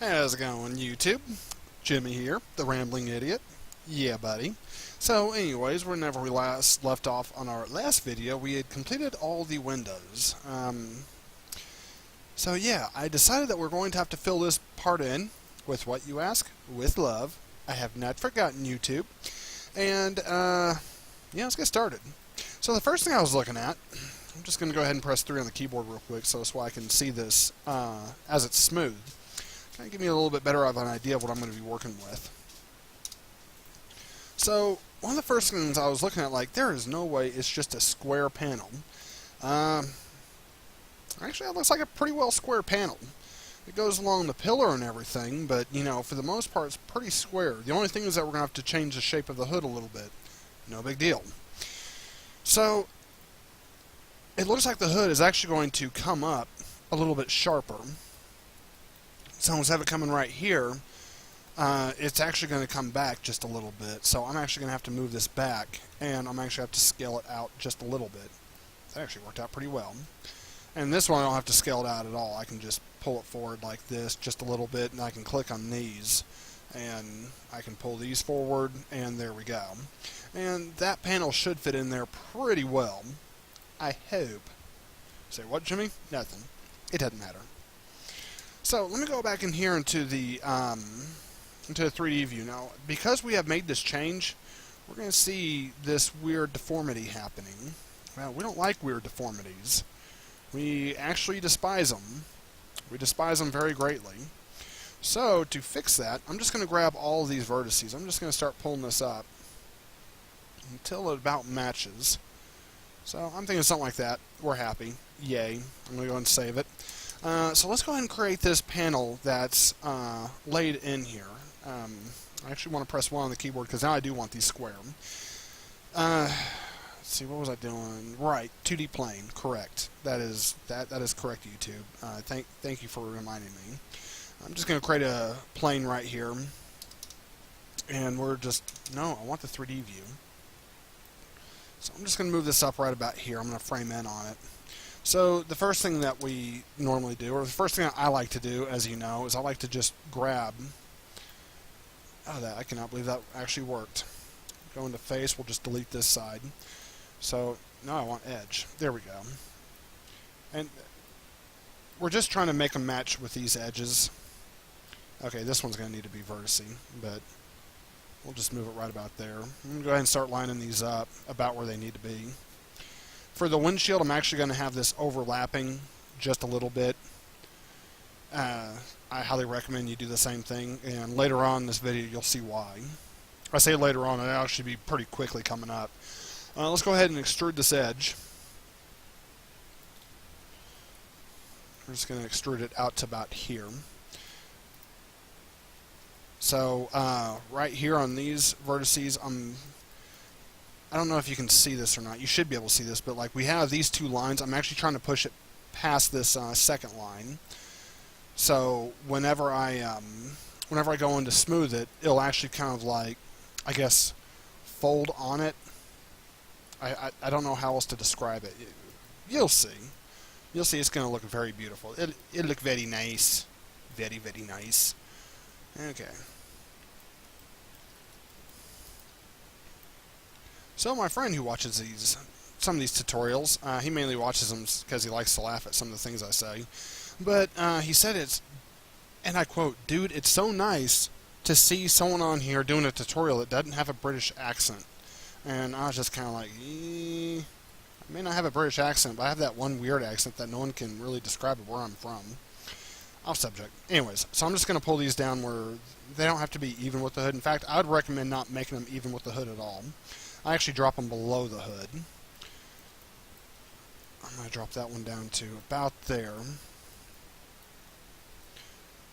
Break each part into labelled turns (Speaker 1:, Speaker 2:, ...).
Speaker 1: How's it going, YouTube? Jimmy here, the Rambling Idiot. Yeah, buddy. So, anyways, whenever we last left off on our last video, we had completed all the windows. So yeah, I decided that we're going to have to fill this part in with what you ask, with love. I have not forgotten YouTube. And, yeah, let's get started. So the first thing I was looking at, I'm just going to go ahead and press 3 on the keyboard real quick so I can see this as it's smooth. Kind of give me a little bit better of an idea of what I'm going to be working with. So, one of the first things I was looking at, like, there is no way it's just a square panel. Actually, it looks like a pretty well square panel. It goes along the pillar and everything, but, you know, for the most part, it's pretty square. The only thing is that we're going to have to change the shape of the hood a little bit. No big deal. So, it looks like the hood is actually going to come up a little bit sharper. So instead of it coming right here, it's actually going to come back just a little bit. So I'm actually going to have to move this back, and I'm actually going to have to scale it out just a little bit. That actually worked out pretty well. And this one I don't have to scale it out at all. I can just pull it forward like this just a little bit, and I can click on these, and I can pull these forward, and there we go. And that panel should fit in there pretty well. I hope. Say what, Jimmy? Nothing. It doesn't matter. So let me go back in here into the 3D view. Now, because we have made this change, we're going to see this weird deformity happening. Well, we don't like weird deformities. We actually despise them. We despise them very greatly. So, to fix that, I'm just going to grab all of these vertices. I'm just going to start pulling this up until it about matches. So, I'm thinking something like that. We're happy. Yay. I'm going to go and save it. So let's go ahead and create this panel that's laid in here. I actually want to press 1 on the keyboard because now I do want these square. Let's see, what was I doing? Right, 2D plane, correct. That is correct, YouTube. Thank you for reminding me. I'm just going to create a plane right here, and no, I want the 3D view. So I'm just going to move this up right about here. I'm going to frame in on it. So the first thing that we normally do, or the first thing I like to do, as you know, is I like to just grab... I cannot believe that actually worked. Go into face, we'll just delete this side. So now I want edge. There we go. And we're just trying to make them match with these edges. Okay, this one's going to need to be vertice, but we'll just move it right about there. I'm going to go ahead and start lining these up about where they need to be. For the windshield, I'm actually going to have this overlapping just a little bit. I highly recommend you do the same thing, and later on in this video, you'll see why. I say later on, it'll actually be pretty quickly coming up. Let's go ahead and extrude this edge. We're just going to extrude it out to about here. So, right here on these vertices, I don't know if you can see this or not. You should be able to see this, but like we have these two lines. I'm actually trying to push it past this second line. So whenever I go in to smooth it, it'll actually kind of like, I guess, fold on it. I don't know how else to describe it. You'll see. You'll see. It's going to look very beautiful. It'll look very nice. Very, very nice. Okay. So my friend who watches some of these tutorials, he mainly watches them because he likes to laugh at some of the things I say. But he said and I quote, "Dude, it's so nice to see someone on here doing a tutorial that doesn't have a British accent." And I was just kind of like, I may not have a British accent, but I have that one weird accent that no one can really describe where I'm from. Off subject. Anyways, so I'm just going to pull these down where they don't have to be even with the hood. In fact, I would recommend not making them even with the hood at all. I actually drop them below the hood. I'm going to drop that one down to about there.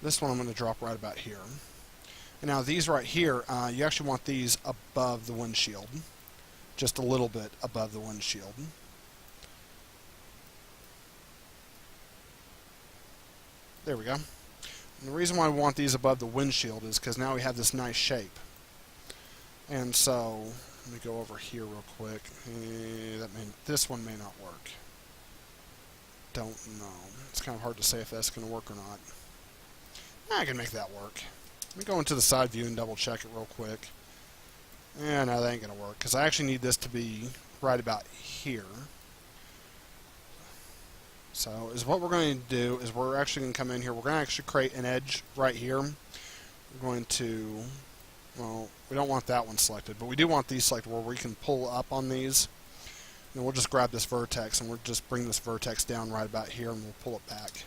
Speaker 1: This one I'm going to drop right about here. And now these right here, you actually want these above the windshield. Just a little bit above the windshield. There we go. And the reason why we want these above the windshield is because now we have this nice shape. And so... let me go over here real quick. This one may not work. Don't know. It's kind of hard to say if that's going to work or not. I can make that work. Let me go into the side view and double check it real quick. Yeah, no, that ain't going to work, because I actually need this to be right about here. So, what we're going to do is we're actually going to come in here. We're going to actually create an edge right here. We're going to, well, we don't want that one selected, but we do want these selected where we can pull up on these. And we'll just grab this vertex and we'll just bring this vertex down right about here and we'll pull it back.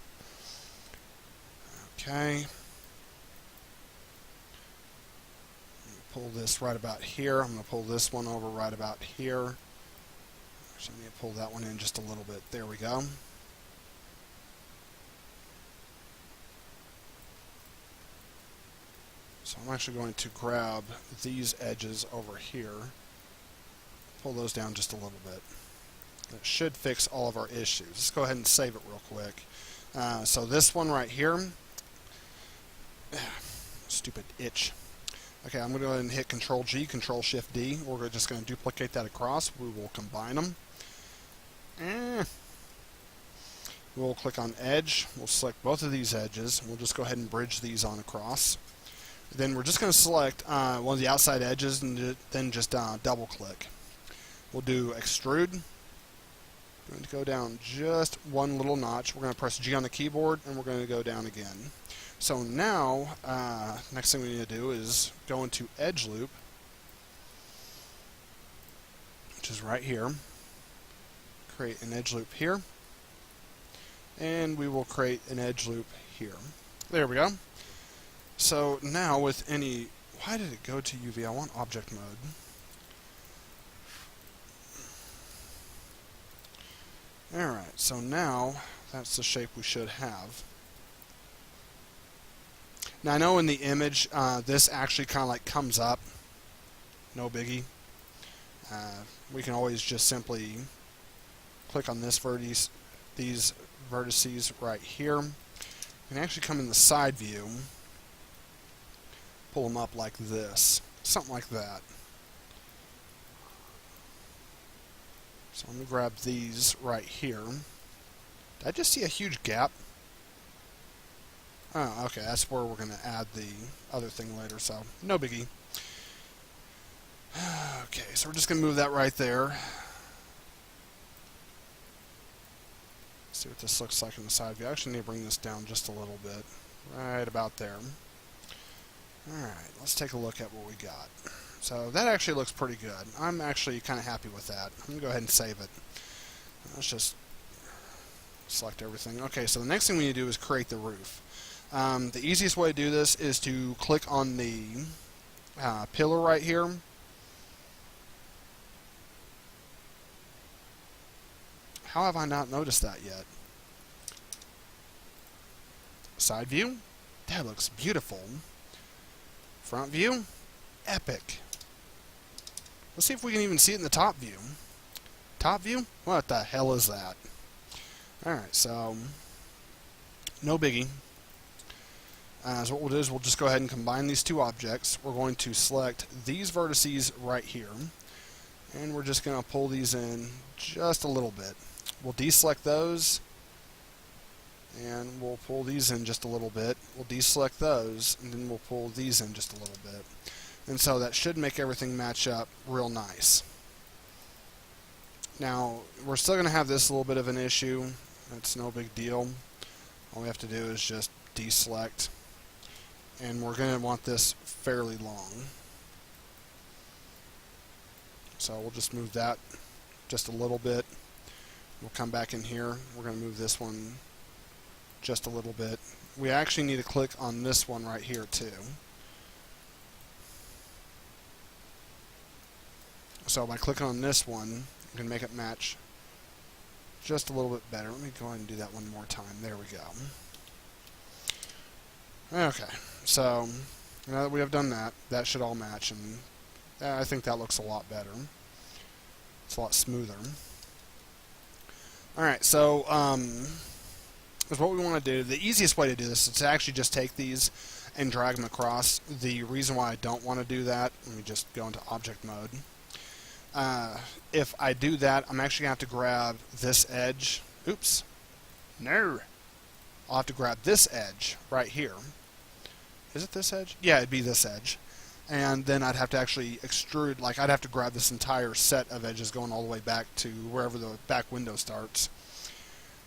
Speaker 1: Okay. Pull this right about here. I'm going to pull this one over right about here. Actually, I need to pull that one in just a little bit. There we go. So I'm actually going to grab these edges over here, pull those down just a little bit. That should fix all of our issues. Let's go ahead and save it real quick. So this one right here, stupid itch. Okay, I'm going to go ahead and hit Control G, Control Shift D. We're just going to duplicate that across. We will combine them. We'll click on Edge. We'll select both of these edges. We'll just go ahead and bridge these on across. Then we're just going to select one of the outside edges and then just double click. We'll do Extrude. Going to go down just one little notch. We're going to press G on the keyboard and we're going to go down again. So now, next thing we need to do is go into Edge Loop, which is right here. Create an edge loop here. And we will create an edge loop here. There we go. So now with any... Why did it go to UV? I want object mode. Alright, so now that's the shape we should have. Now I know in the image this actually kind of like comes up. No biggie. We can always just simply click on this vertex, these vertices right here. We can actually come in the side view, pull them up like this, something like that. So I'm going to grab these right here. Did I just see a huge gap? Oh, okay, that's where we're going to add the other thing later, so no biggie. Okay, so we're just going to move that right there. See what this looks like in the side view. I actually need to bring this down just a little bit. Right about there. Alright, let's take a look at what we got. So that actually looks pretty good. I'm actually kind of happy with that. I'm going to go ahead and save it. Let's just select everything. Okay, so the next thing we need to do is create the roof. The easiest way to do this is to click on the pillar right here. How have I not noticed that yet? Side view? That looks beautiful. Front view? Epic. Let's see if we can even see it in the top view. Top view? What the hell is that? Alright, so no biggie. So what we'll do is we'll just go ahead and combine these two objects. We're going to select these vertices right here. And we're just going to pull these in just a little bit. We'll deselect those. And we'll pull these in just a little bit. We'll deselect those. And then we'll pull these in just a little bit. And so that should make everything match up real nice. Now, we're still going to have this a little bit of an issue. That's no big deal. All we have to do is just deselect. And we're going to want this fairly long. So we'll just move that just a little bit. We'll come back in here. We're going to move this one just a little bit. We actually need to click on this one right here too. So by clicking on this one, you can make it match just a little bit better. Let me go ahead and do that one more time. There we go. Okay, so now that we have done that, that should all match, and I think that looks a lot better. It's a lot smoother. Alright, so is what we want to do. The easiest way to do this is to actually just take these and drag them across. The reason why I don't want to do that, let me just go into object mode. If I do that, I'm actually going to have to grab this edge. Oops. No. I'll have to grab this edge right here. Is it this edge? Yeah, it'd be this edge. And then I'd have to actually extrude, like I'd have to grab this entire set of edges going all the way back to wherever the back window starts.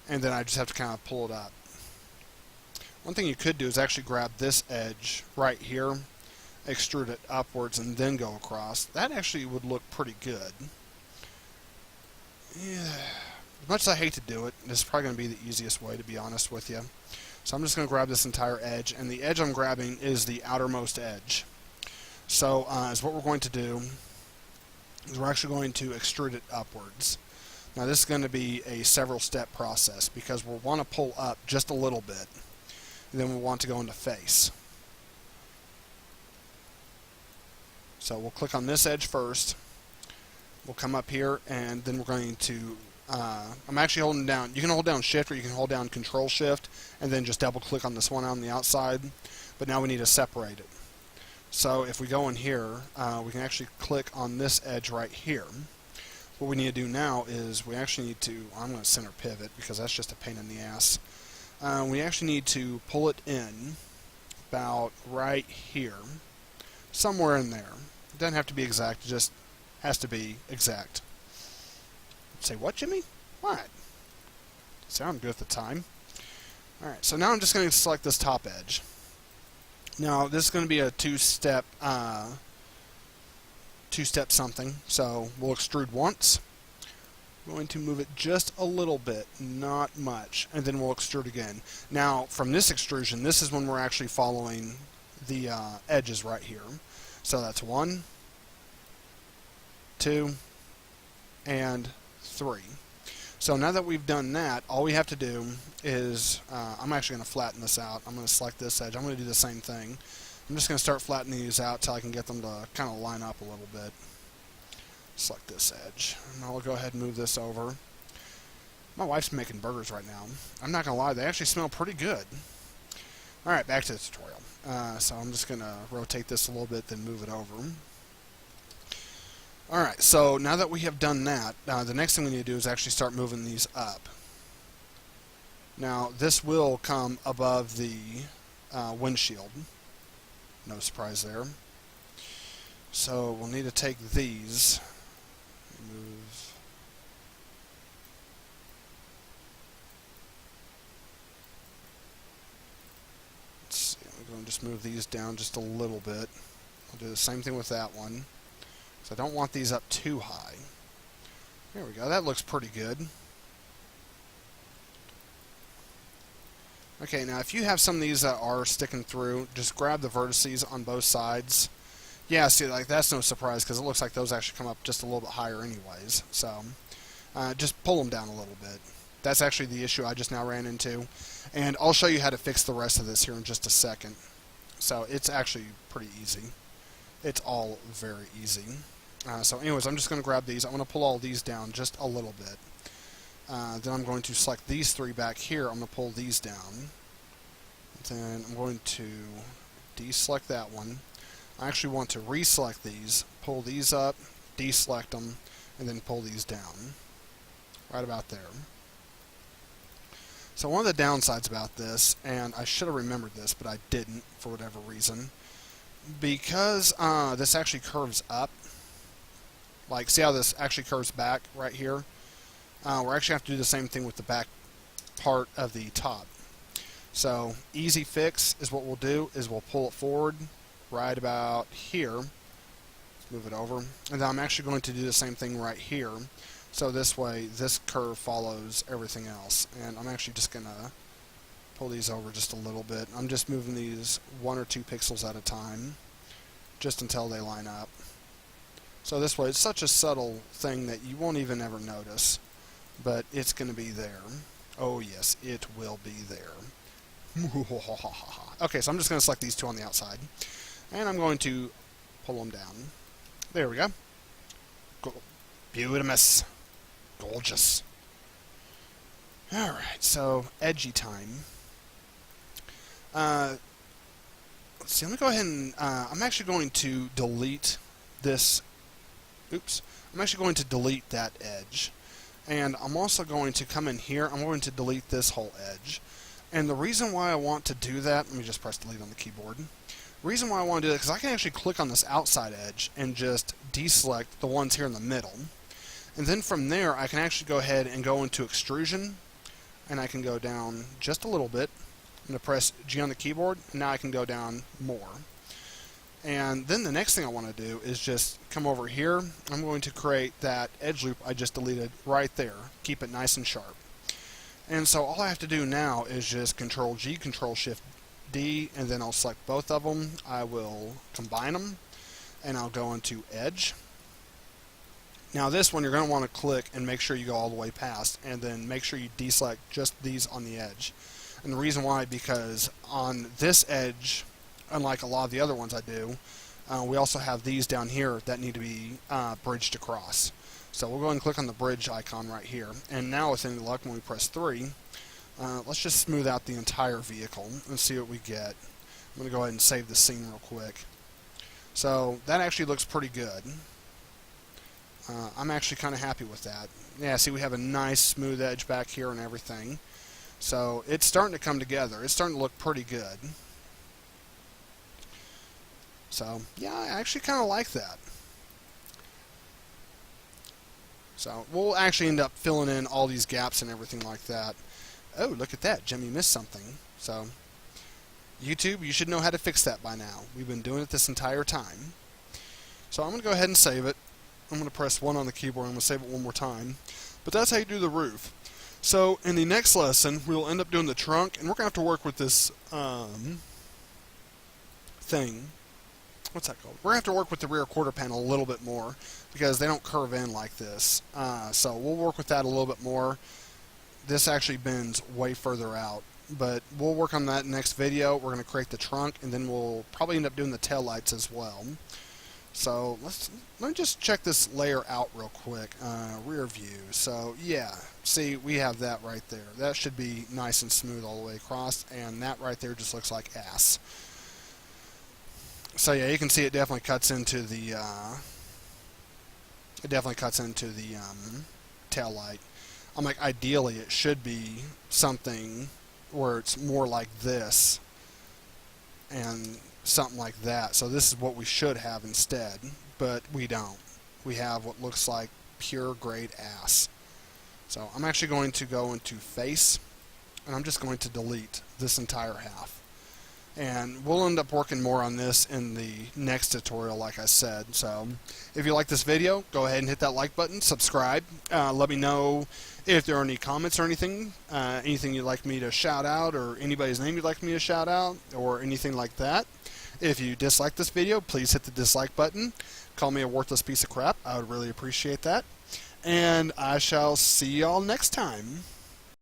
Speaker 1: And then I just have to kind of pull it up. One thing you could do is actually grab this edge right here, extrude it upwards, and then go across. That actually would look pretty good. Yeah. As much as I hate to do it, this is probably going to be the easiest way, to be honest with you. So I'm just going to grab this entire edge, and the edge I'm grabbing is the outermost edge. So is what we're going to do is we're actually going to extrude it upwards. Now this is going to be a several step process because we'll want to pull up just a little bit, and then we'll want to go into face. So we'll click on this edge first. We'll come up here, and then we're going to I'm actually holding down, you can hold down shift or you can hold down control shift and then just double click on this one on the outside, but now we need to separate it. So if we go in here, we can actually click on this edge right here. What we need to do now is we actually need to, I'm going to center pivot because that's just a pain in the ass. We actually need to pull it in about right here, somewhere in there. It doesn't have to be exact, it just has to be exact. Say, what, Jimmy? What? Sounded good at the time. Alright, so now I'm just going to select this top edge. Now, this is going to be a two-step something. So, we'll extrude once. We're going to move it just a little bit, not much, and then we'll extrude again. Now, from this extrusion, this is when we're actually following the edges right here. So that's 1, 2, and 3. So now that we've done that, all we have to do is, I'm actually going to flatten this out. I'm going to select this edge. I'm going to do the same thing. I'm just going to start flattening these out until I can get them to kind of line up a little bit. Select this edge. And I'll go ahead and move this over. My wife's making burgers right now. I'm not going to lie, they actually smell pretty good. Alright, back to the tutorial. So I'm just going to rotate this a little bit, then move it over. Alright, so now that we have done that, the next thing we need to do is actually start moving these up. Now, this will come above the windshield. No surprise there. So we'll need to take these, move. Let's see, I'm going to just move these down just a little bit. I'll do the same thing with that one. So I don't want these up too high. There we go. That looks pretty good. Okay, now if you have some of these that are sticking through, just grab the vertices on both sides. Yeah, see, like that's no surprise because it looks like those actually come up just a little bit higher anyways. So just pull them down a little bit. That's actually the issue I just now ran into. And I'll show you how to fix the rest of this here in just a second. So it's actually pretty easy. It's all very easy. So anyways, I'm just going to grab these. I'm going to pull all these down just a little bit. Then I'm going to select these three back here. I'm going to pull these down. Then I'm going to deselect that one. I actually want to reselect these, pull these up, deselect them, and then pull these down. Right about there. So one of the downsides about this, and I should have remembered this, but I didn't for whatever reason, because this actually curves up, like see how this actually curves back right here? We're actually have to do the same thing with the back part of the top. So easy fix is what we'll do is we'll pull it forward right about here. Let's move it over. And then I'm actually going to do the same thing right here. So this way this curve follows everything else. And I'm actually just going to pull these over just a little bit. I'm just moving these 1 or 2 pixels at a time just until they line up. So this way it's such a subtle thing that you won't even ever notice. But it's going to be there. Oh yes, it will be there. Okay, so I'm just going to select these two on the outside. And I'm going to pull them down. There we go. Beautimous. Gorgeous. Alright, so edgy time. Let's see, let me go ahead and I'm actually going to delete this. Oops. I'm actually going to delete that edge. And I'm also going to come in here. I'm going to delete this whole edge. And the reason why I want to do that, let me just press delete on the keyboard. Reason why I want to do that, because I can actually click on this outside edge and just deselect the ones here in the middle. And then from there, I can actually go ahead and go into extrusion, and I can go down just a little bit. I'm going to press G on the keyboard, and now I can go down more. And then the next thing I want to do is just come over here. I'm going to create that edge loop I just deleted right there. Keep it nice and sharp. And so all I have to do now is just Control G, Control Shift D, and then I'll select both of them. I will combine them, and I'll go into Edge. Now this one you're going to want to click and make sure you go all the way past, and then make sure you deselect just these on the edge. And the reason why, because on this edge, unlike a lot of the other ones I do, we also have these down here that need to be bridged across. So we'll go ahead and click on the bridge icon right here. And now with any luck, when we press 3, let's just smooth out the entire vehicle and see what we get. I'm going to go ahead and save the scene real quick. So that actually looks pretty good. I'm actually kind of happy with that. Yeah, see, we have a nice smooth edge back here and everything. So it's starting to come together. It's starting to look pretty good. So, yeah, I actually kind of like that. So, we'll actually end up filling in all these gaps and everything like that. Oh, look at that. Jimmie missed something. So, YouTube, you should know how to fix that by now. We've been doing it this entire time. So, I'm going to go ahead and save it. I'm going to press 1 on the keyboard. I'm going to save it one more time. But that's how you do the roof. So, in the next lesson, we'll end up doing the trunk, and we're going to have to work with this thing. What's that called? We're going to have to work with the rear quarter panel a little bit more because they don't curve in like this. So we'll work with that a little bit more. This actually bends way further out, but we'll work on that next video. We're going to create the trunk, and then we'll probably end up doing the tail lights as well. So let me just check this layer out real quick. Rear view. So yeah, see, we have that right there. That should be nice and smooth all the way across, and that right there just looks like ass. So yeah, you can see it definitely cuts into the tail light. I'm like, ideally it should be something where it's more like this and something like that. So this is what we should have instead, but we don't. We have what looks like pure grade ass. So I'm actually going to go into face, and I'm just going to delete this entire half. And we'll end up working more on this in the next tutorial, like I said. So if you like this video, go ahead and hit that like button, subscribe. Let me know if there are any comments or anything you'd like me to shout out, or anybody's name you'd like me to shout out, or anything like that. If you dislike this video, please hit the dislike button. Call me a worthless piece of crap. I would really appreciate that. And I shall see y'all next time.